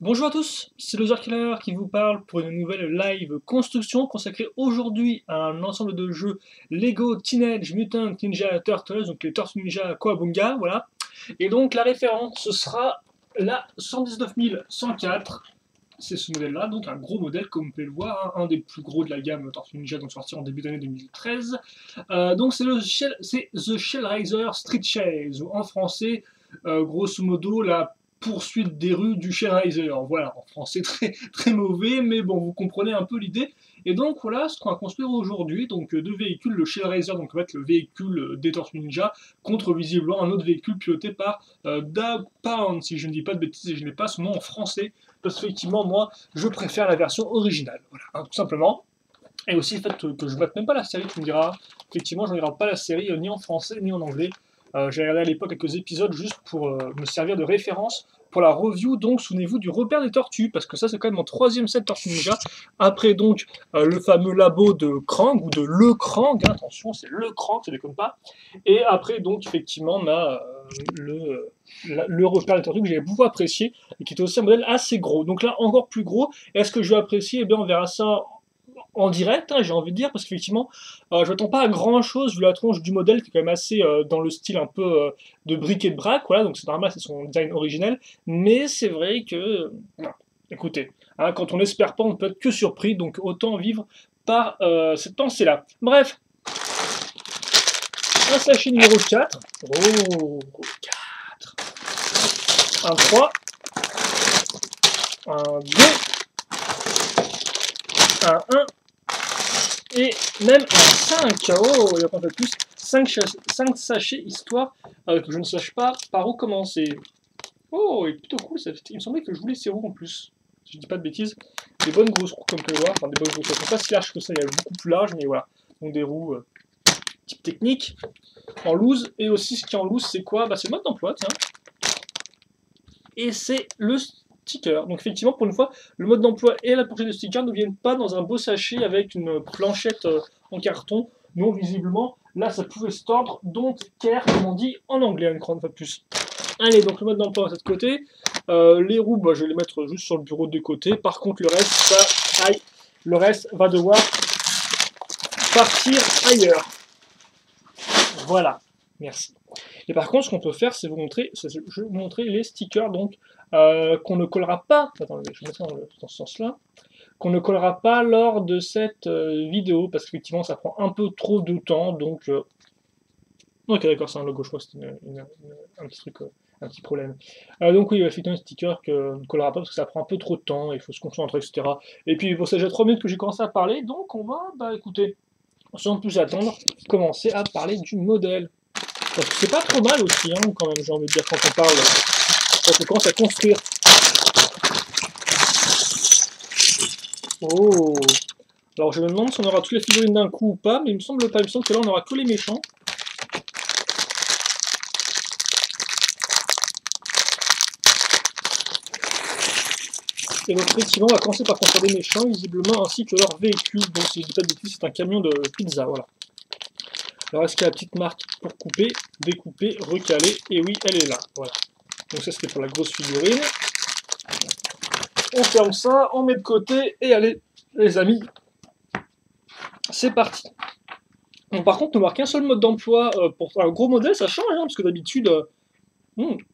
Bonjour à tous, c'est Loser qui vous parle pour une nouvelle live construction consacrée aujourd'hui à un ensemble de jeux Lego Teenage Mutant Ninja Turtles, donc les Tortues Ninja Koabunga, voilà. Et donc la référence, ce sera la 119104, c'est ce modèle-là, donc un gros modèle comme vous pouvez le voir, hein, un des plus gros de la gamme Tortues Ninja, donc sorti en début d'année 2013. Donc c'est The Shellraiser Street Chase, ou en français, grosso modo, la poursuite des rues du Shellraiser. Voilà, en français très, très mauvais, mais bon, vous comprenez un peu l'idée. Et donc voilà ce qu'on va construire aujourd'hui, donc deux véhicules, le Shellraiser, donc va être le véhicule des Tortues Ninja, contre visiblement un autre véhicule piloté par Doug Pound, si je ne dis pas de bêtises et je n'ai pas son nom en français, parce qu'effectivement, moi, je préfère la version originale, voilà, hein, tout simplement. Et aussi le fait que je ne mate même pas la série, tu me diras, effectivement, je ne regarde pas la série ni en français ni en anglais. J'ai regardé à l'époque quelques épisodes juste pour me servir de référence pour la review, donc souvenez-vous du repère des tortues, parce que ça c'est quand même mon troisième set Tortue Ninja, après donc le fameux labo de Krang, ou de le Krang, hein, attention c'est le Krang, ça déconne pas, et après donc effectivement le repère des tortues que j'avais beaucoup apprécié, et qui était aussi un modèle assez gros, donc là encore plus gros, est-ce que je vais apprécier? Eh bien on verra ça en direct, hein, j'ai envie de dire, parce qu'effectivement, je m'attends pas à grand chose vu la tronche du modèle qui est quand même assez dans le style un peu de bric et de brac, voilà, donc c'est normal, c'est son design originel, mais c'est vrai que, écoutez, hein, quand on n'espère pas, on ne peut être que surpris, donc autant vivre par cette pensée-là. Bref, un sachet numéro 4, oh, 4, un 3, un 2, un 1, et même un 5, oh, il n'y a pas un peu plus, 5 sachets, histoire que je ne sache pas par où commencer. Oh, il est plutôt cool, ça. Il me semblait que je voulais ces roues en plus, si je dis pas de bêtises. Des bonnes grosses roues comme on peut le voir, enfin des bonnes grosses, elles sont pas si larges que ça, il y a beaucoup plus large, mais voilà. Donc des roues type technique, en loose, et aussi ce qui est en loose, c'est quoi? Bah c'est le mode d'emploi, tiens. Et c'est le sticker. Donc effectivement, pour une fois, le mode d'emploi et la pochette de sticker ne viennent pas dans un beau sachet avec une planchette en carton. Non, visiblement, là, ça pouvait se tordre. Don't care, comme on dit en anglais, une fois de plus. Allez, donc le mode d'emploi à ce côté. Les roues, bah, je vais les mettre juste sur le bureau de côté. Par contre, le reste, ça, aïe, le reste va devoir partir ailleurs. Voilà, merci. Et par contre, ce qu'on peut faire, c'est vous montrer, je vais vous montrer les stickers donc qu'on ne collera pas. Attendez, je vais mettre ça dans ce sens-là. Qu'on ne collera pas lors de cette vidéo parce qu'effectivement, ça prend un peu trop de temps. Donc, ok, d'accord, c'est un logo. Je crois que c'est un petit truc, un petit problème. Donc oui, effectivement, un sticker qu'on ne collera pas parce que ça prend un peu trop de temps. Il faut se concentrer, etc. Et puis, bon, ça fait 3 minutes que j'ai commencé à parler, donc on va, bah, écoutez, sans plus attendre, commencer à parler du modèle. Parce que c'est pas trop mal aussi, hein, quand même, j'ai envie de dire, quand on parle, quand on commence à construire. Oh. Alors je me demande si on aura toutes les figurines d'un coup ou pas, mais il me semble pas, il me semble que là on aura que les méchants. Et donc effectivement on va commencer par construire des méchants, visiblement, ainsi que leur véhicule. Donc si je dis pas de bêtises, c'est un camion de pizza, voilà. Alors est-ce qu'il y a la petite marque pour couper, découper, recaler? Et oui, elle est là, voilà. Donc ça c'était pour la grosse figurine. On ferme ça, on met de côté, et allez, les amis, c'est parti. Donc, par contre, ne marquer un seul mode d'emploi pour un gros modèle, ça change, hein, parce que d'habitude...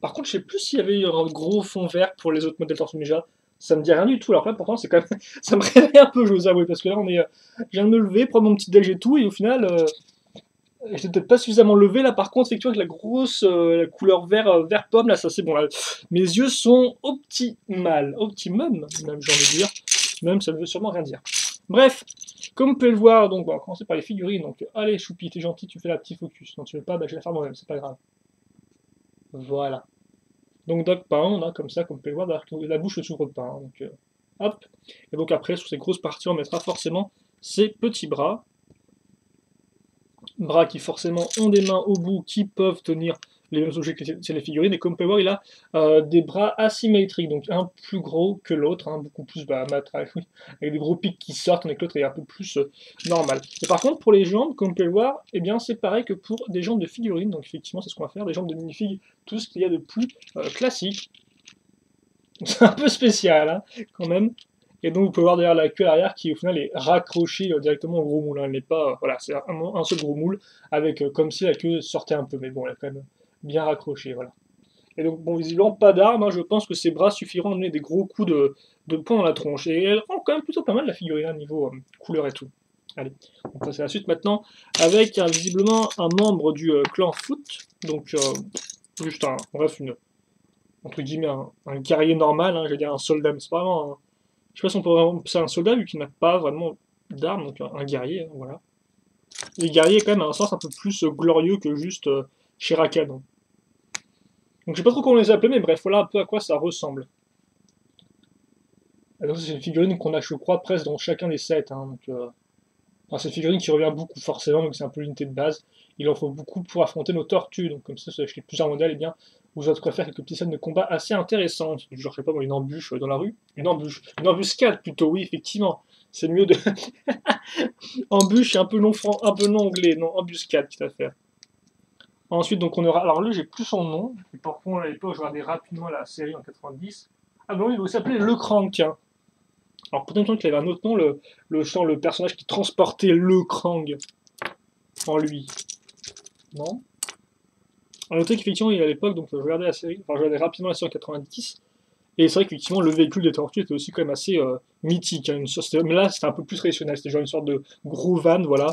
par contre, je sais plus s'il y avait eu un gros fond vert pour les autres modèles Tortue Ninja. Ça me dit rien du tout. Alors là, pourtant, c'est quand même... ça me réveille un peu, je vous avoue, parce que là, on est... je viens de me lever, prendre mon petit déj et tout, et au final... j'étais peut-être pas suffisamment levé, là, par contre, effectivement, avec la grosse la couleur vert pomme, là, ça c'est bon. Là. Mes yeux sont optimum, même, j'ai envie de dire. Même, ça ne veut sûrement rien dire. Bref, comme vous pouvez le voir, donc on va commencer par les figurines. Donc, allez, Choupi, t'es gentil, tu fais la petite focus. Non, tu veux pas, bah, je vais la faire moi-même, c'est pas grave. Voilà. Donc, Doug Pound, hein, comme ça, comme vous pouvez le voir, la bouche ne s'ouvre pas. Hein, donc, hop. Et donc, après, sur ces grosses parties, on mettra forcément ses petits bras. Bras qui, forcément, ont des mains au bout qui peuvent tenir les mêmes objets que les figurines. Et comme vous pouvez voir, il a des bras asymétriques, donc un plus gros que l'autre, hein, beaucoup plus matraque, oui, avec des gros pics qui sortent, mais que l'autre est un peu plus normal. Et par contre, pour les jambes, comme vous pouvez le voir, eh bien c'est pareil que pour des jambes de figurines, donc effectivement c'est ce qu'on va faire, des jambes de minifigues, tout ce qu'il y a de plus classique. C'est un peu spécial, hein, quand même. Et donc vous pouvez voir derrière la queue arrière qui au final est raccrochée directement au gros moule. Hein. Elle n'est pas, voilà, c'est un seul gros moule avec comme si la queue sortait un peu, mais bon, elle est quand même bien raccrochée, voilà. Et donc bon, visiblement pas d'arme. Hein, je pense que ses bras suffiront à donner des gros coups de poing dans la tronche. Et elle rend quand même plutôt pas mal la figurine, hein, niveau couleur et tout. Allez, on passe à la suite maintenant avec visiblement un membre du clan Foot. Donc juste bref, entre guillemets, un guerrier normal, hein, je veux dire un soldat, mais c'est pas vraiment je sais pas si on peut vraiment c'est un soldat vu qu'il n'a pas vraiment d'armes, donc un guerrier, hein, voilà. Les guerriers quand même a un sens un peu plus glorieux que juste Shirakan. Hein. Donc je sais pas trop comment les appeler, mais bref, voilà un peu à quoi ça ressemble. Et donc c'est une figurine qu'on a, je crois, presque dans chacun des sets. Hein, donc, enfin, c'est une figurine qui revient beaucoup forcément, donc c'est un peu l'unité de base. Il en faut beaucoup pour affronter nos tortues, donc comme ça, si vous achetez plusieurs modèles, eh bien, vous allez faire quelques petites scènes de combat assez intéressantes. Genre, je sais pas moi, une embûche dans la rue. Une embuscade plutôt, oui, effectivement. C'est mieux de. Embûche et un peu un peu non anglais, non, embuscade, tout à fait. Ensuite, donc on aura. Alors lui, j'ai plus son nom. Et par contre, à l'époque, je regardais rapidement la série en 90. Ah ben oui, il s'appelait Le Crank. Hein. Alors peut-être qu'il avait un autre nom, le personnage qui transportait le Krang en lui. Non. A noter qu'effectivement, il à l'époque, donc je regardais la série, enfin je regardais rapidement la série en 90, et c'est vrai qu'effectivement, le véhicule des tortues était aussi quand même assez mythique. Hein, mais là, c'était un peu plus traditionnel, c'était genre une sorte de gros van, voilà.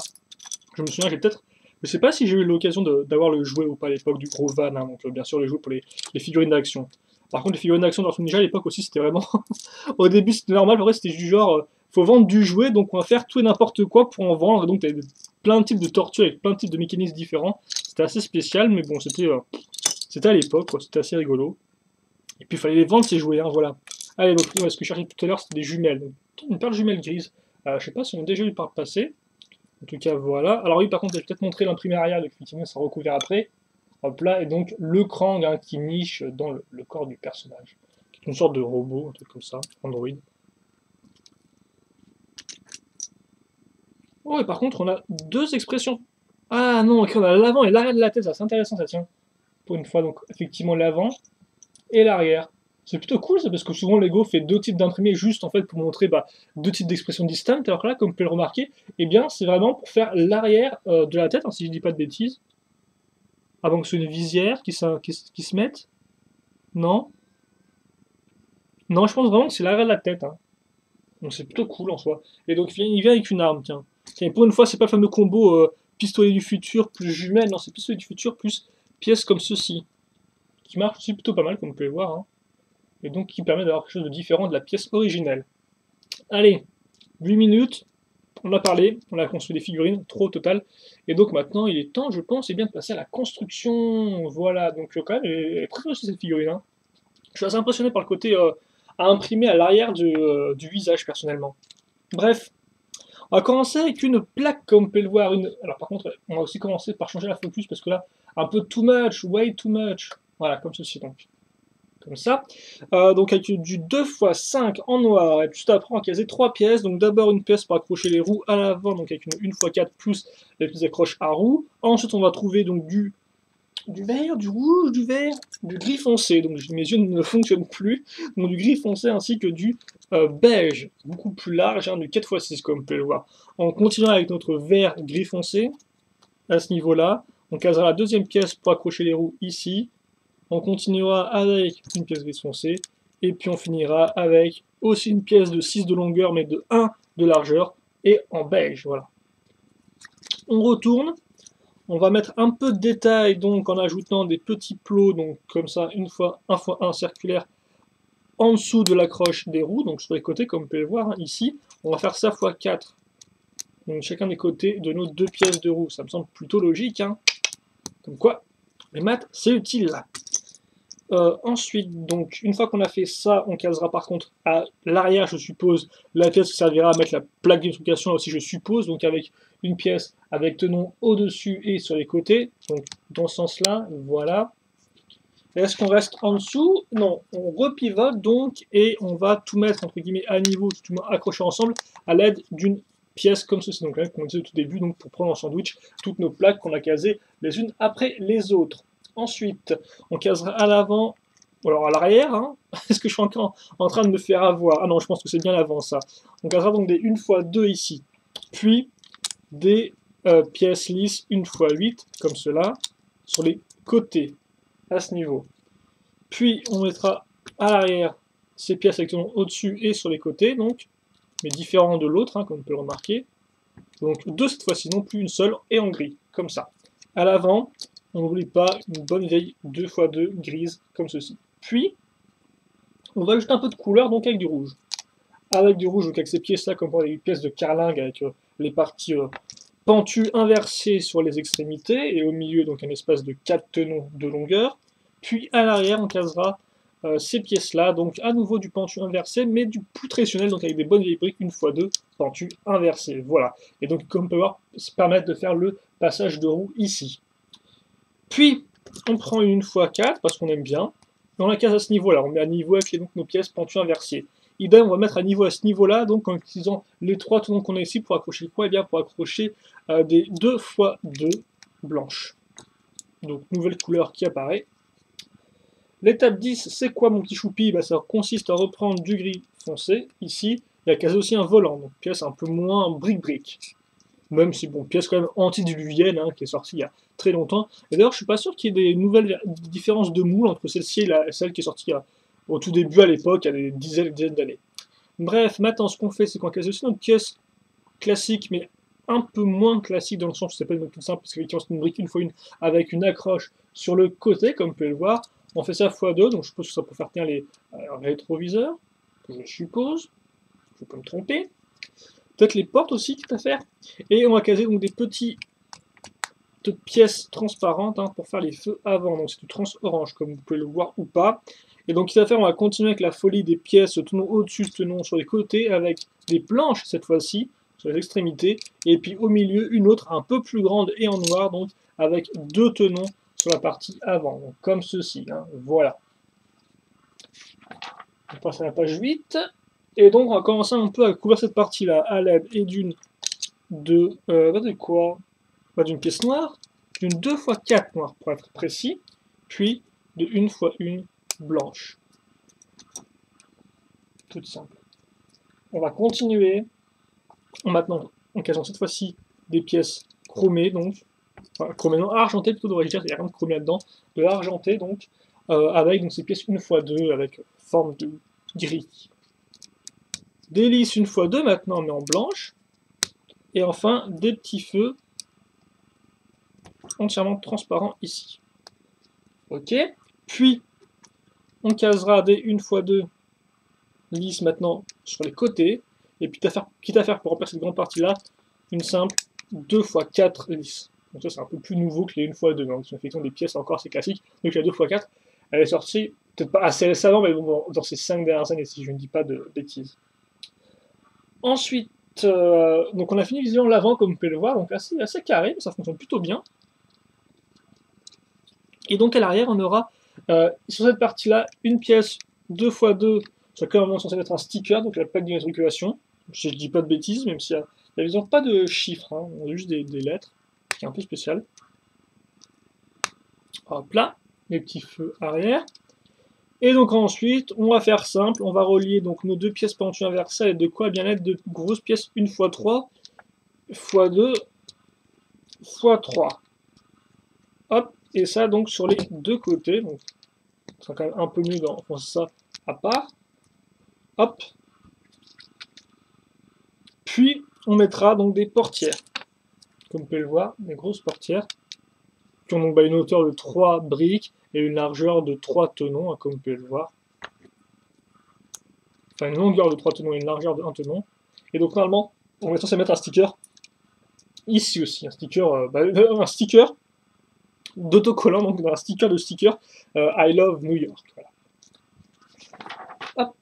Je me souviens, j'ai peut-être. Je sais pas si j'ai eu l'occasion d'avoir le jouet ou pas à l'époque du gros van, hein, donc bien sûr, le jouet pour les figurines d'action. Par contre, les figurines d'action dans Ninja à l'époque aussi, c'était vraiment. Au début, c'était normal, après, c'était du genre. Faut vendre du jouet, donc on va faire tout et n'importe quoi pour en vendre. Donc, t'avais plein de types de tortues avec plein de types de mécanismes différents. C'était assez spécial, mais bon, c'était à l'époque, c'était assez rigolo. Et puis, il fallait les vendre, ces jouets, hein, voilà. Allez, donc, ce que je cherchais tout à l'heure, c'était des jumelles. Donc, une paire de jumelles grises. Je sais pas si on a déjà eu par le passé. En tout cas, voilà. Alors oui, par contre, je vais peut-être montrer l'imprimé arrière, donc effectivement, ça sera recouvert après. Hop là, et donc le Krang hein, qui niche dans le corps du personnage. Une sorte de robot, un truc comme ça, Android. Oh, et par contre, on a deux expressions. Ah non, ok, on a l'avant et l'arrière de la tête, ça c'est intéressant ça tient. Pour une fois, donc effectivement l'avant et l'arrière. C'est plutôt cool ça, parce que souvent Lego fait deux types d'imprimés juste en fait pour montrer deux types d'expressions distinctes, alors que là, comme vous pouvez le remarquer, eh bien c'est vraiment pour faire l'arrière de la tête, hein, si je dis pas de bêtises. Avant que ce soit une visière qui se mette. Non. Non, je pense vraiment que c'est l'arrière de la tête. Hein. Donc c'est plutôt cool en soi. Et donc il vient avec une arme, tiens. Tiens, pour une fois, c'est pas le fameux combo pistolet du futur plus jumelle, non, c'est pistolet du futur plus pièce comme ceci. Qui marche aussi plutôt pas mal, comme vous pouvez le voir. Hein. Et donc qui permet d'avoir quelque chose de différent de la pièce originelle. Allez, 8 minutes, on a parlé, on a construit des figurines, trop au total. Et donc maintenant, il est temps, je pense, bien de passer à la construction. Voilà, donc quand même, elle est très aussi cette figurine. Hein. Je suis assez impressionné par le côté à imprimer à l'arrière du visage, personnellement. Bref, on va commencer avec une plaque, comme vous pouvez le voir. Alors par contre, on va aussi commencer par changer la focus, parce que là, un peu too much, way too much. Voilà, comme ceci donc. Comme ça. Donc avec du 2x5 en noir, et juste après on va caser 3 pièces. Donc d'abord une pièce pour accrocher les roues à l'avant, donc avec une 1x4 plus les petites accroches à roues. Ensuite on va trouver donc du vert, du rouge, du vert, du gris foncé. Donc mes yeux ne fonctionnent plus. Donc du gris foncé ainsi que du beige, beaucoup plus large, hein, du 4x6 comme vous pouvez le voir. En continuant avec notre vert gris foncé, à ce niveau-là, on casera la deuxième pièce pour accrocher les roues ici. On continuera avec une pièce gris foncé. Et puis on finira avec aussi une pièce de 6 de longueur mais de 1 de largeur et en beige. Voilà. On retourne. On va mettre un peu de détail donc en ajoutant des petits plots, donc comme ça, une fois 1 x 1 circulaire en dessous de l'accroche des roues, donc sur les côtés, comme vous pouvez le voir hein, ici. On va faire ça x 4, donc chacun des côtés de nos 2 pièces de roue. Ça me semble plutôt logique, hein. Comme quoi, les maths, c'est utile. Ensuite, donc, une fois qu'on a fait ça, on casera par contre à l'arrière, je suppose, la pièce qui servira à mettre la plaque d'identification aussi, je suppose, donc avec une pièce avec tenon au-dessus et sur les côtés, donc dans ce sens-là, voilà. Est-ce qu'on reste en dessous? Non, on repivote donc et on va tout mettre entre guillemets à niveau, tout accrocher ensemble à l'aide d'une pièce comme ceci. Donc là, comme on disait au tout début, donc pour prendre en sandwich toutes nos plaques qu'on a casées les unes après les autres. Ensuite, on casera à l'avant alors à l'arrière, hein. Est-ce que je suis encore en train de me faire avoir? Ah non, je pense que c'est bien l'avant ça. On casera donc des 1x2 ici, puis des pièces lisses 1x8, comme cela, sur les côtés, à ce niveau. Puis on mettra à l'arrière ces pièces avec au-dessus et sur les côtés, donc, mais différents de l'autre, hein, comme on peut le remarquer. Donc deux cette fois-ci, non plus une seule, et en gris, comme ça. À l'avant, on n'oublie pas une bonne vieille 2x2 grise, comme ceci. Puis, on va ajouter un peu de couleur, donc avec du rouge. Avec du rouge, donc avec ces pièces-là, comme pour les pièces de carlingue, avec les parties pentues inversées sur les extrémités, et au milieu, donc un espace de 4 tenons de longueur. Puis à l'arrière, on casera ces pièces-là, donc à nouveau du pentu inversé, mais du plus traditionnel, donc avec des bonnes vieilles briques 1x2 pentu inversé. Voilà. Et donc, comme on peut voir, se permettre de faire le passage de roue ici. Puis, on prend une 1x4 parce qu'on aime bien, et on la case à ce niveau-là. On met à niveau avec donc, nos pièces pentues inversées. Idem, on va mettre à niveau à ce niveau-là, donc en utilisant les 3 tenons qu'on a ici pour accrocher quoi? Eh bien, pour accrocher des 2x2 blanches. Donc, nouvelle couleur qui apparaît. L'étape 10, c'est quoi mon petit choupi? Bah, ça consiste à reprendre du gris foncé, ici, et à caser aussi un volant, donc pièce un peu moins brique-brique. Même si, bon, pièce quand même antidiluvienne, hein, qui est sortie il y a très longtemps. Et d'ailleurs, je suis pas sûr qu'il y ait des nouvelles différences de moule entre celle-ci et celle qui est sortie au tout début à l'époque, il y a des dizaines d'années. Bref, maintenant, ce qu'on fait, c'est qu'on case aussi notre pièce classique, mais un peu moins classique dans le sens où c'est pas une brique toute simple, parce qu'effectivement, c'est une brique une fois une, avec une accroche sur le côté, comme vous pouvez le voir. On fait ça x2, donc je suppose que ça peut faire tenir les rétroviseurs, je suppose, je peux me tromper. Peut-être les portes aussi, quitte à faire. Et on va caser donc des petites pièces transparentes hein, pour faire les feux avant. Donc c'est du trans orange, comme vous pouvez le voir ou pas. Et donc, quitte à faire, on va continuer avec la folie des pièces, tenons au-dessus, tenons sur les côtés, avec des planches cette fois-ci, sur les extrémités. Et puis au milieu, une autre un peu plus grande et en noir, donc avec 2 tenons sur la partie avant, donc comme ceci, hein, voilà. On passe à la page 8, et donc on va commencer un peu à couvrir cette partie-là à l'aide et d'une d'une pièce noire, d'une 2x4 noire pour être précis, puis de 1x1 blanche. Toute simple. On va continuer maintenant en casant cette fois-ci des pièces chromées, donc chromé non, argenté plutôt devrais-je dire, il n'y a rien de chromé là-dedans, de l'argenté donc, avec donc, ces pièces 1x2 avec forme de gris. Des lisses 1x2 maintenant mais en blanche, et enfin des petits feux entièrement transparents ici. Ok, puis on casera des 1x2 lisses maintenant sur les côtés, et puis quitte à faire pour remplir cette grande partie là, une simple 2x4 lisses. Donc ça c'est un peu plus nouveau que les 1x2, donc c'est effectivement des pièces encore assez classiques. Donc la 2x4, elle est sortie, peut-être pas assez récemment, mais bon, dans ces 5 dernières années, si je ne dis pas de bêtises. Ensuite, donc on a fini visiblement l'avant, comme vous pouvez le voir, donc assez carré, mais ça fonctionne plutôt bien. Et donc à l'arrière, on aura sur cette partie-là une pièce 2x2, c'est quand même censé être un sticker, donc la plaque d'immatriculation. Si je dis pas de bêtises, même s'il n'y a pas de chiffres, hein, on a juste des lettres, ce qui est un peu spécial. Hop là, les petits feux arrière. Et donc ensuite, on va faire simple, on va relier donc nos 2 pièces pentues inversées et de quoi bien être de grosses pièces 1x3, x2, x3. Hop, et ça donc sur les 2 côtés, donc ce sera quand même un peu mieux d'enfoncer ça à part. Hop. Puis on mettra donc des portières, comme vous pouvez le voir, des grosses portières, qui ont donc une hauteur de 3 briques et une largeur de 3 tenons, hein, comme vous pouvez le voir. Enfin, une longueur de 3 tenons et une largeur de 1 tenon. Et donc normalement, on est censé mettre un sticker ici aussi, un sticker d'autocollant, donc un sticker de sticker I love New York. Voilà. Hop.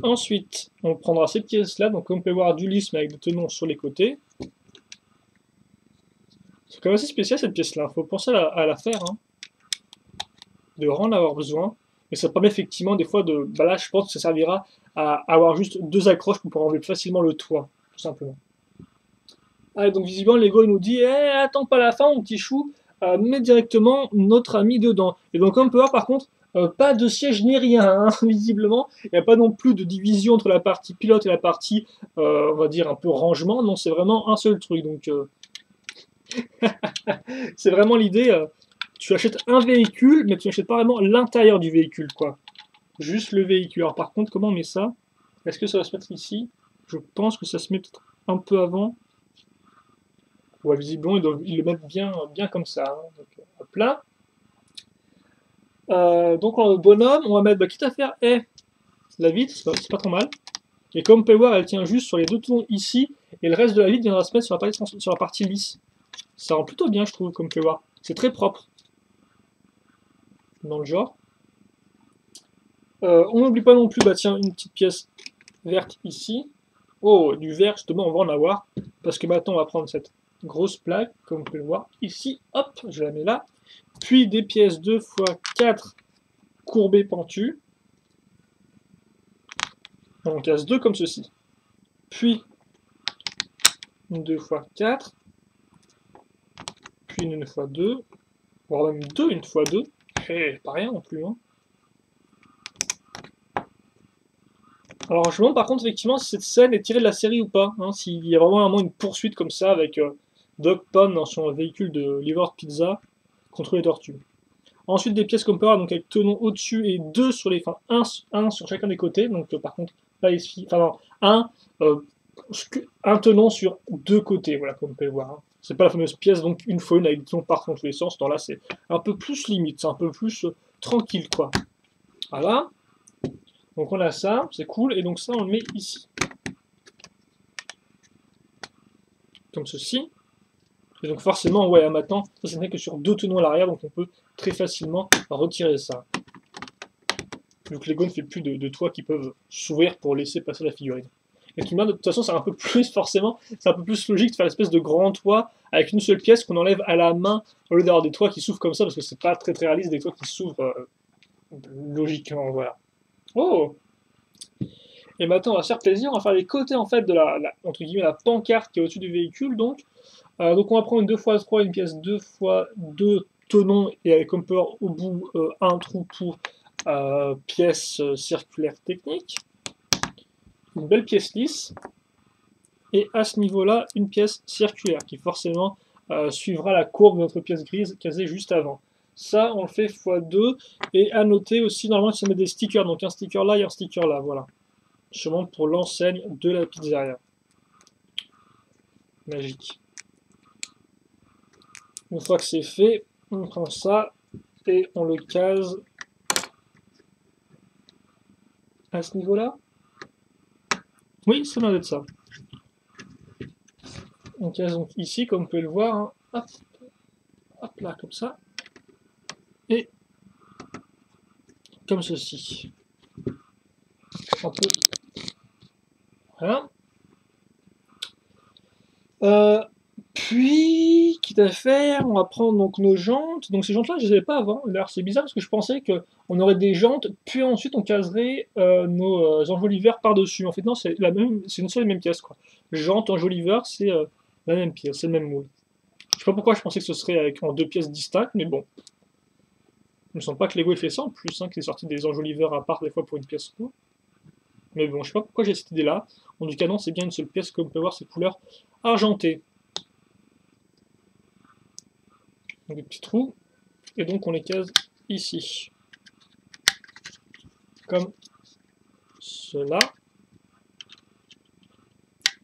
Ensuite, on prendra ces pièces-là, donc comme on peut voir du lisse mais avec des tenons sur les côtés. C'est quand même assez spécial cette pièce-là, il faut penser à la faire, hein. De vraiment en avoir besoin. Mais ça permet effectivement des fois de... Bah là, je pense que ça servira à avoir juste 2 accroches pour pouvoir enlever facilement le toit, tout simplement. Allez, donc visiblement, Lego il nous dit attends pas la fin, mon petit chou, met directement notre ami dedans. Et donc on peut voir par contre, pas de siège ni rien, hein, visiblement. Il n'y a pas non plus de division entre la partie pilote et la partie, on va dire, un peu rangement. Non, c'est vraiment un seul truc. Donc c'est vraiment l'idée, tu achètes un véhicule, mais tu n'achètes pas vraiment l'intérieur du véhicule, quoi. Juste le véhicule. Alors par contre, comment on met ça? Est-ce que ça va se mettre ici? Je pense que ça se met peut-être un peu avant. Ouais, visiblement, ils le mettent bien, bien comme ça, hein. Donc, hop là. Donc, en bonhomme, on va mettre, bah, quitte à faire la vitre, c'est pas trop mal. Et comme on peut voir, elle tient juste sur les deux tons ici, et le reste de la vitre viendra se mettre sur la partie lisse. Ça rend plutôt bien, je trouve, comme on peut voir. C'est très propre, dans le genre. On n'oublie pas non plus, bah tiens, une petite pièce verte ici. Oh, du vert, justement, on va en avoir. Parce que maintenant, on va prendre cette grosse plaque, comme vous pouvez le voir ici. Hop, je la mets là. Puis des pièces 2x4 courbées pentues. On en casse deux comme ceci. Puis une 2x4. Puis une 1x2. Voire même deux une fois 2. Pas rien non plus, hein. Alors je me demande par contre effectivement si cette scène est tirée de la série ou pas, hein, s'il y a vraiment une poursuite comme ça avec Dog Pound dans son véhicule de livreur de pizza contre les tortues. Ensuite des pièces comme peut voir, donc avec tenon au-dessus et deux sur les, enfin un sur chacun des côtés, donc par contre pas ici, enfin non, un tenon sur deux côtés, voilà comme on peut le voir. Hein. C'est pas la fameuse pièce donc une fois une avec des tenons partout dans tous les sens, là c'est un peu plus limite, c'est un peu plus tranquille quoi. Voilà. Donc on a ça, c'est cool, et donc ça on le met ici. Comme ceci. Et donc forcément, ouais, maintenant, ça n'est que sur deux tenons à l'arrière, donc on peut très facilement retirer ça. Donc Lego ne fait plus de toits qui peuvent s'ouvrir pour laisser passer la figurine. Et tout de toute façon, c'est un peu plus, forcément, c'est un peu plus logique de faire l'espèce de grand toit avec une seule pièce qu'on enlève à la main, au lieu d'avoir des toits qui s'ouvrent comme ça, parce que c'est pas très très réaliste, des toits qui s'ouvrent logiquement, voilà. Oh! Et maintenant, on va se faire plaisir, on va faire les côtés en fait de entre guillemets, la pancarte qui est au-dessus du véhicule. Donc on va prendre une 2x3, une pièce 2x2 tenons et avec un peu au bout un trou pour pièce circulaire technique. Une belle pièce lisse. Et à ce niveau-là, une pièce circulaire qui forcément suivra la courbe de notre pièce grise casée juste avant. Ça, on le fait x2. Et à noter aussi, normalement, ça met des stickers. Donc un sticker là et un sticker là, voilà. Sûrement pour l'enseigne de la pizzeria. Magique. Une fois que c'est fait, on prend ça et on le case à ce niveau-là. Oui, ça doit être ça. On case donc ici, comme vous pouvez le voir. Hein. Hop, hop là, comme ça. Et comme ceci. Un peu. Voilà. Puis, quitte à faire, on va prendre donc nos jantes. Donc ces jantes-là, je les avais pas avant. D'ailleurs, c'est bizarre parce que je pensais qu'on aurait des jantes, puis ensuite on caserait nos enjoliveurs par-dessus. En fait, non, c'est une seule et même pièce, quoi. Jante, enjoliveur, c'est la même pièce, c'est le même moule. Je sais pas pourquoi je pensais que ce serait en deux pièces distinctes, mais bon. Il me semble pas que Lego ait fait ça en plus, hein, qu'il est sorti des enjoliveurs à part des fois pour une pièce. Mais bon, je sais pas pourquoi j'ai cette idée-là. En tout cas, non, c'est bien une seule pièce, comme on peut voir, c'est couleur argentée. Donc des petits trous, et donc on les case ici. Comme cela.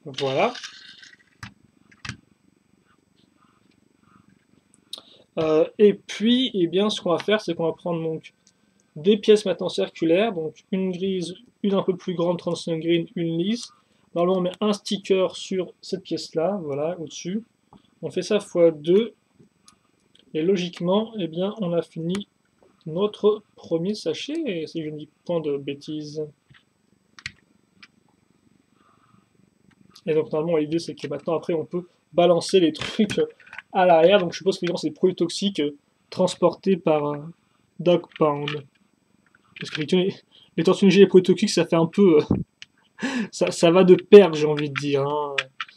Voilà. Et puis, eh bien, ce qu'on va faire, c'est qu'on va prendre donc des pièces maintenant circulaires, donc une grise, une un peu plus grande, 35 green, une lisse. Normalement, on met un sticker sur cette pièce-là, voilà, au-dessus. On fait ça x2, et logiquement, eh bien, on a fini notre premier sachet, si je ne dis point de bêtises. Et donc, normalement, l'idée, c'est que maintenant, après, on peut balancer les trucs à l'arrière. Donc, je suppose que c'est des produits toxiques transportés par Dog Pound. Parce que les tortues ninja et les produits toxiques, ça fait un peu... ça va de pair, j'ai envie de dire. Hein.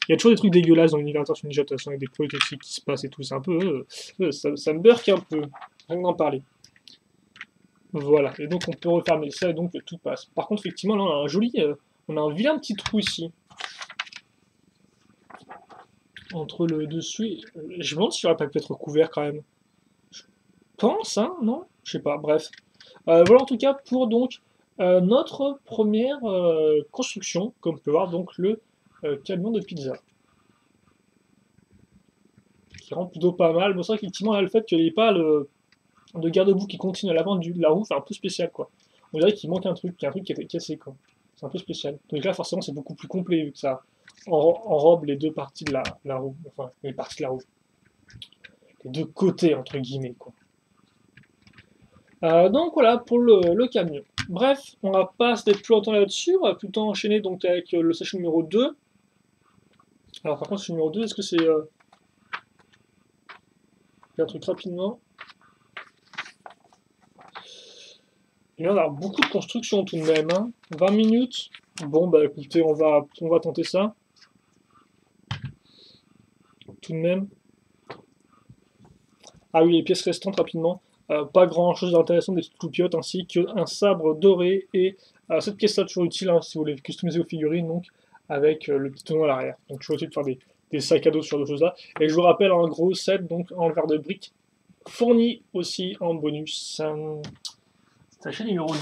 Il y a toujours des trucs dégueulasses dans l'univers Tortue Ninja, de toute façon, avec des produits toxiques qui se passent et tout, c'est un peu... ça me burk un peu, rien que d'en parler. Voilà, et donc on peut refermer ça, et donc tout passe. Par contre, effectivement, là, on a un joli... on a un vilain petit trou ici. Entre le dessus et... Je me demande si il aurait pas pu être couvert, quand même. Je pense, hein, non? Je sais pas, bref. Voilà, en tout cas, pour donc... notre première construction, comme on peut voir, donc le camion de pizza. Qui rend plutôt pas mal. Bon, c'est vrai qu'effectivement, là, le fait qu'il n'y ait pas de garde-boue qui continue à l'avant de la roue, c'est un peu spécial, quoi. On dirait qu'il manque un truc, qu'il y a un truc qui est cassé, quoi. C'est un peu spécial. Donc là, forcément, c'est beaucoup plus complet, vu que ça enrobe les deux parties de la roue. Enfin, les parties de la roue. Les deux côtés, entre guillemets, quoi. Donc voilà pour le camion. Bref, on va pas se mettre plus longtemps là-dessus, on va plutôt enchaîner donc avec le sachet numéro 2. Alors par contre, ce numéro 2, est-ce que c'est... un truc rapidement. Il y en a beaucoup de construction tout de même, hein. 20 minutes. Bon bah écoutez, on va tenter ça. Tout de même. Ah oui, les pièces restantes rapidement. Pas grand chose d'intéressant, des petites loupiottes ainsi qu'un sabre doré et cette pièce-là toujours utile hein, si vous voulez customiser vos figurines donc avec le petit tonneau à l'arrière. Donc toujours utile de faire des sacs à dos sur de choses là. Et je vous rappelle un gros set donc en verre de briques fourni aussi en bonus. Sachet numéro 2.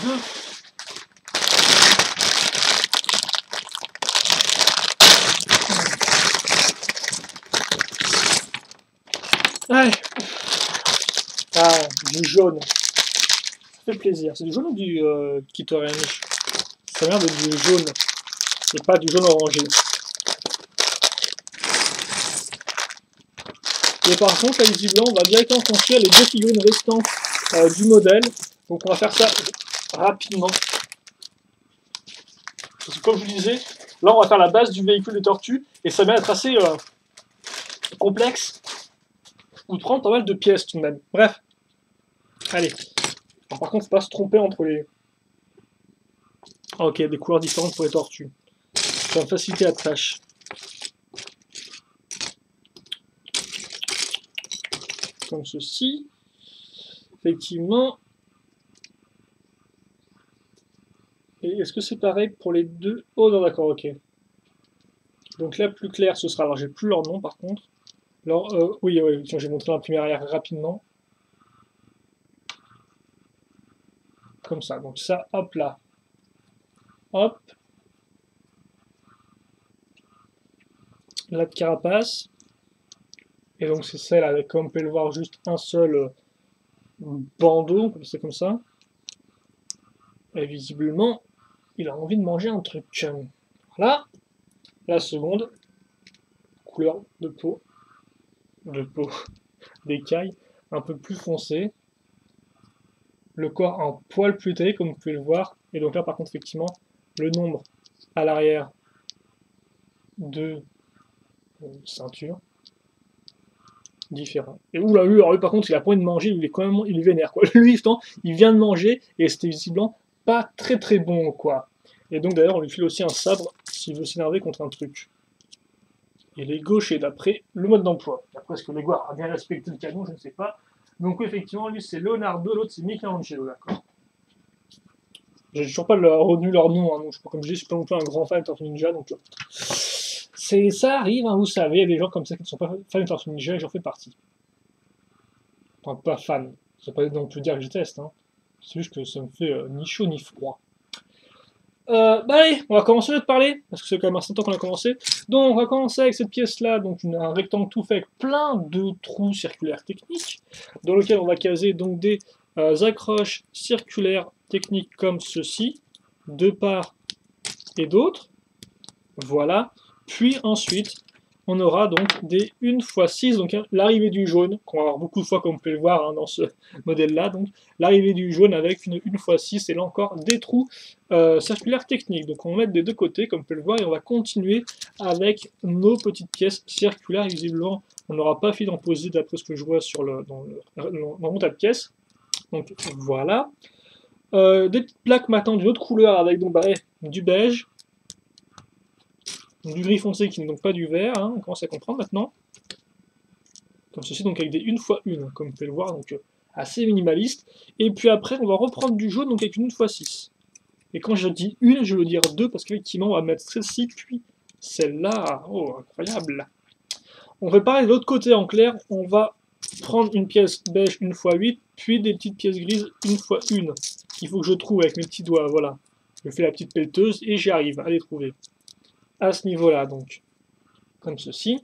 Allez. Ah, du jaune. Ça fait plaisir. C'est du jaune ou du Kitorange? Ça vient de du jaune. Et pas du jaune orangé. Et par contre, là, visiblement, on va directement construire les deux figurines restantes du modèle. Donc on va faire ça rapidement. Parce que comme je vous disais, là on va faire la base du véhicule de tortue. Et ça va être assez complexe. Ou prendre pas mal de pièces tout de même. Bref. Allez. Alors, par contre, faut pas se tromper entre les... Ah, ok, des couleurs différentes pour les tortues. Ça va faciliter la tâche. Comme ceci. Effectivement. Et est-ce que c'est pareil pour les deux? Oh non, d'accord, ok. Donc là, plus clair, ce sera... Alors, j'ai plus leur nom, par contre. Alors, oui, tiens, j'ai montré la première arrière rapidement. Comme ça. Donc ça, hop là. Hop. La carapace. Et donc c'est celle avec, comme on peut le voir, juste un seul bandeau, c'est comme ça. Et visiblement, il a envie de manger un truc. Voilà. La seconde, couleur de peau, d'écaille, un peu plus foncé. Le corps un poil plus taillé, comme vous pouvez le voir. Et donc là, par contre, effectivement, le nombre à l'arrière de ceinture différent. Et oula, lui, alors lui, par contre, il a pas envie de manger, il est quand même, il est vénère, quoi. Lui, il vient de manger, et c'était visiblement pas très très bon, quoi. Et donc, d'ailleurs, on lui file aussi un sabre, s'il veut s'énerver contre un truc. Il est gaucher, d'après le mode d'emploi. D'après ce que Lego a bien respecté le canon, je ne sais pas. Donc, effectivement, lui, c'est Leonardo, l'autre, c'est Michelangelo, d'accord. J'ai toujours pas retenu leur nom, hein, donc comme je dis, je suis pas non plus un grand fan de Tortue Ninja, donc ça arrive, hein, vous savez, il y a des gens comme ça qui ne sont pas fans de Tortue Ninja, et j'en fais partie. Enfin, pas fan, ça veut pas non plus dire que je teste, hein. C'est juste que ça me fait ni chaud ni froid. Bah allez, on va commencer à te parler, parce que c'est quand même un certain temps qu'on a commencé. Donc on va commencer avec cette pièce-là, donc un rectangle tout fait avec plein de trous circulaires techniques, dans lequel on va caser donc des accroches circulaires techniques comme ceci, de part et d'autre. Voilà. Puis ensuite, on aura donc des 1x6, donc l'arrivée du jaune, qu'on va avoir beaucoup de fois comme on peut le voir hein, dans ce modèle-là, donc l'arrivée du jaune avec une 1x6 et là encore des trous circulaires techniques. Donc on va mettre des deux côtés comme on peut le voir et on va continuer avec nos petites pièces circulaires. Visiblement, on n'aura pas fini d'en poser d'après ce que je vois sur dans mon tas de pièces. Donc voilà. Des petites plaques maintenant d'une autre couleur avec donc, du beige. Donc, du gris foncé qui n'est donc pas du vert, hein, on commence à comprendre maintenant. Comme ceci, donc avec des 1x1, comme vous pouvez le voir, donc assez minimaliste. Et puis après, on va reprendre du jaune, donc avec une 1x6. Et quand je dis une, je veux dire deux, parce qu'effectivement, on va mettre celle-ci, puis celle-là. Oh, incroyable! On fait pareil de l'autre côté en clair, on va prendre une pièce beige 1x8, puis des petites pièces grises 1x1. Il faut que je trouve avec mes petits doigts, voilà. Je fais la petite pelleteuse et j'y arrive à les trouver. À ce niveau-là, donc, comme ceci.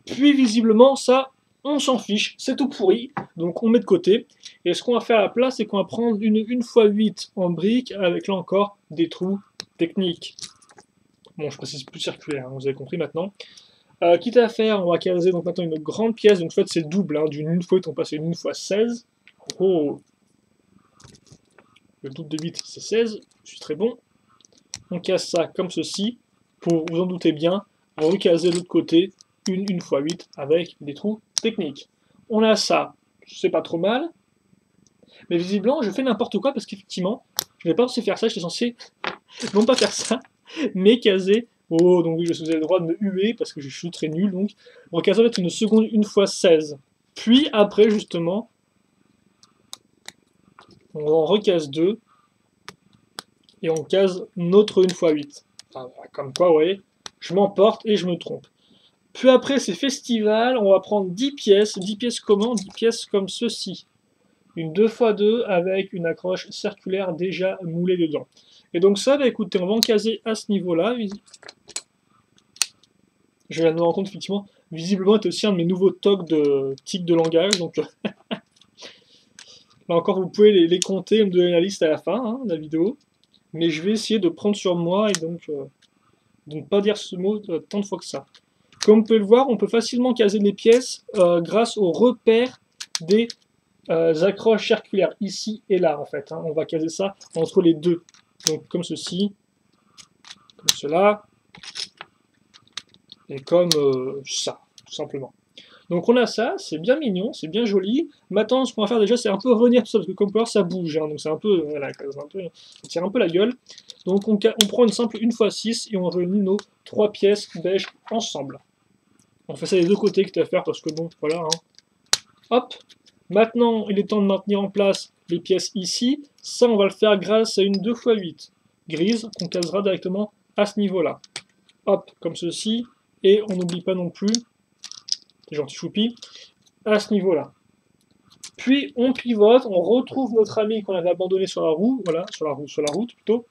Puis visiblement, ça, on s'en fiche, c'est tout pourri, donc on met de côté. Et ce qu'on va faire à la place, c'est qu'on va prendre une 1x8 en brique, avec là encore des trous techniques. Bon, je précise plus circulaire, hein, vous avez compris maintenant. Quitte à faire, on va caser donc maintenant une grande pièce, donc en fait c'est double, hein, d'une 1x8 on passe à une 1x16. Oh, le double de 8 c'est 16, je suis très bon. On casse ça comme ceci, pour vous en doutez bien, recaser de l'autre côté une 1x8 avec des trous techniques. On a ça, c'est pas trop mal, mais visiblement je fais n'importe quoi parce qu'effectivement, je n'ai pas censé faire ça, j'étais censé non pas faire ça, mais caser. Oh, donc oui, vous avez le droit de me huer parce que je suis très nul, donc on va caser une seconde 1x16. Puis après, justement, on en recase 2 et on case notre 1x8. Enfin, comme quoi, vous voyez, je m'emporte et je me trompe. Puis après, c'est festival, on va prendre 10 pièces. 10 pièces comment? 10 pièces comme ceci. Une 2x2 avec une accroche circulaire déjà moulée dedans. Et donc ça, bah écoutez, on va en caser à ce niveau-là. Je viens de me rendre compte, effectivement, visiblement, c'est aussi un de mes nouveaux tics de langage. Donc là encore, vous pouvez les compter et me donner la liste à la fin hein, de la vidéo. Mais je vais essayer de prendre sur moi et donc de ne pas dire ce mot tant de fois que ça. Comme vous pouvez le voir, on peut facilement caser des pièces grâce au repère des accroches circulaires, ici et là en fait. Hein. On va caser ça entre les deux. Donc comme ceci, comme cela, et comme ça, tout simplement. Donc on a ça, c'est bien mignon, c'est bien joli. Maintenant, ce qu'on va faire déjà, c'est un peu revenir tout ça, parce que comme vous pouvez voir, ça bouge, hein, donc c'est un peu, voilà, ça tire un peu la gueule. Donc on prend une simple 1x6 et on réunit nos 3 pièces beige ensemble. On fait ça des deux côtés, quitte à faire, parce que bon, voilà. Hein. Hop. Maintenant, il est temps de maintenir en place les pièces ici. Ça, on va le faire grâce à une 2x8 grise qu'on casera directement à ce niveau-là. Hop, comme ceci. Et on n'oublie pas non plus, c'est gentil choupi, à ce niveau-là. Puis on pivote, on retrouve notre ami qu'on avait abandonné sur la roue, voilà, sur la route plutôt,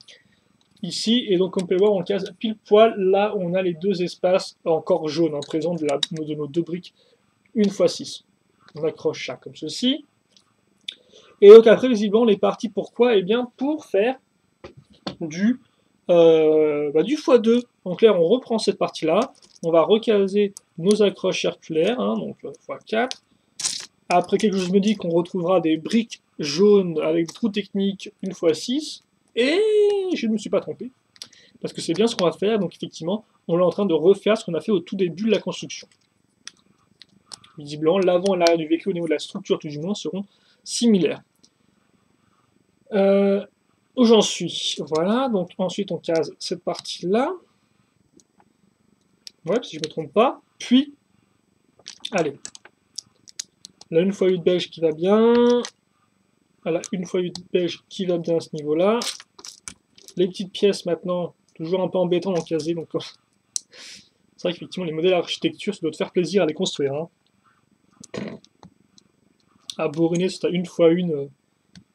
ici, et donc comme vous pouvez voir, on case pile poil là où on a les deux espaces encore jaunes, hein, présents de nos deux briques 1x6. On accroche ça comme ceci. Et donc après, visiblement, on est parti pourquoi? Eh bien, pour faire du x2. En clair, on reprend cette partie-là, on va recaser nos accroches circulaires, hein, donc x4. Après, quelque chose me dit qu'on retrouvera des briques jaunes avec des trous techniques 1x6. Et je ne me suis pas trompé, parce que c'est bien ce qu'on va faire, donc effectivement, on est en train de refaire ce qu'on a fait au tout début de la construction. Visiblement, l'avant et l'arrière du véhicule au niveau de la structure, tout du moins, seront similaires. Où j'en suis? Voilà, donc ensuite on case cette partie-là. Ouais, si je ne me trompe pas. Puis, allez, la 1x8 beige qui va bien. Voilà, 1x8 beige qui va bien à ce niveau-là. Les petites pièces maintenant, toujours un peu embêtant d'en caser. Donc, c'est vrai qu'effectivement, les modèles d'architecture, ça doit te faire plaisir à les construire. Hein. À bourriner, c'est à 1x1.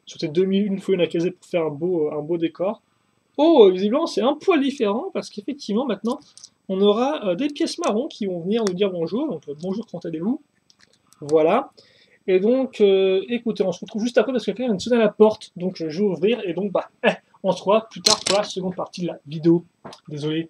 Sur tes 2000 1x1 à caser pour faire un beau décor. Oh, visiblement, c'est un poil différent parce qu'effectivement, maintenant, on aura des pièces marron qui vont venir nous dire bonjour. Donc, bonjour, comment allez-vous? Voilà. Et donc, écoutez, on se retrouve juste après parce que quelqu'un vient de sonner à la porte. Donc, je vais ouvrir et donc, on se revoit plus tard pour la seconde partie de la vidéo. Désolé.